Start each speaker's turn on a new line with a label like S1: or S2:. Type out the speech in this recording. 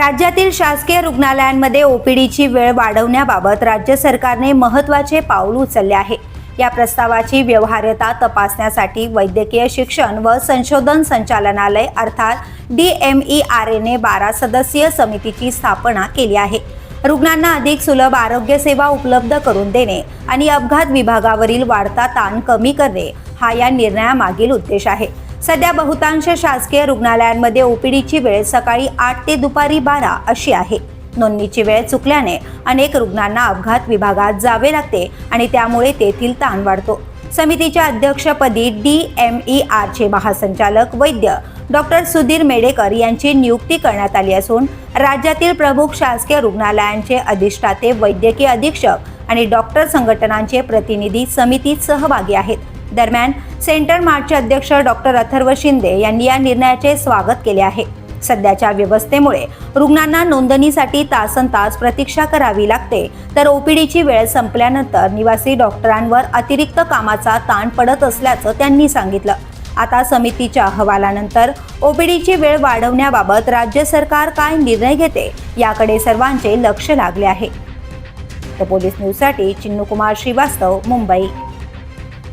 S1: राज्यातील शासकीय रुग्णालयांमध्ये ओपीडीची वेळ वाढवण्याबाबत राज्य सरकारने महत्त्वाचे पाऊल उचलले आहे। या प्रस्तावाची व्यवहार्यता तपासण्यासाठी वैद्यकीय शिक्षण व संशोधन संचालनालय अर्थात DMERA ने 12 सदस्यीय समितीची स्थापना केली आहे। रुग्णांना अधिक सुलभ आरोग्य सेवा उपलब्ध करून देणे आणि अपघात विभागावरील वाढता ताण कमी करणे हा या निर्णयामागील उद्देश आहे। सध्या बहुतांश शासकीय रुग्णालयांमध्ये ओपीडीची वेळ सकाळी 8 ते दुपारी 12 अशी आहे। नोंदणीची वेळ चुकल्याने अनेक रुग्णांना अपघात विभागात जावे लागते आणि त्यामुळे तेथील ताण वाढतो। समितीच्या अध्यक्षपदी DMER चे महासंचालक वैद्य डॉक्टर सुधीर मेडेकर यांची नियुक्ती करण्यात आली असून राज्यातील प्रमुख शासकीय रुग्णालयांचे अधिष्ठाते वैद्यकीय अधीक्षक आणि डॉक्टर संघटनांचे प्रतिनिधी समितीत सहभागी आहेत। दरम्यान सेंटर मार्टचे अध्यक्ष डॉक्टर अथर्व शिंदे यांनी या निर्णयाचे स्वागत केले आहे। सध्याच्या व्यवस्थेमुळे रुग्णांना नोंदणीसाठी तासनतास प्रतीक्षा करावी लागते, तर ओपीडीची वेळ संपल्यानंतर निवासी डॉक्टरांवर अतिरिक्त कामाचा ताण पडत असल्याचं त्यांनी सांगितलं। आता समितीच्या अहवालानंतर ओपीडीची वेळ वाढवण्याबाबत राज्य सरकार काय निर्णय घेते याकडे सर्वांचे लक्ष लागले आहे। तर पोलीस न्यूजसाठी चिन्नू कुमार श्रीवास्तव, मुंबई।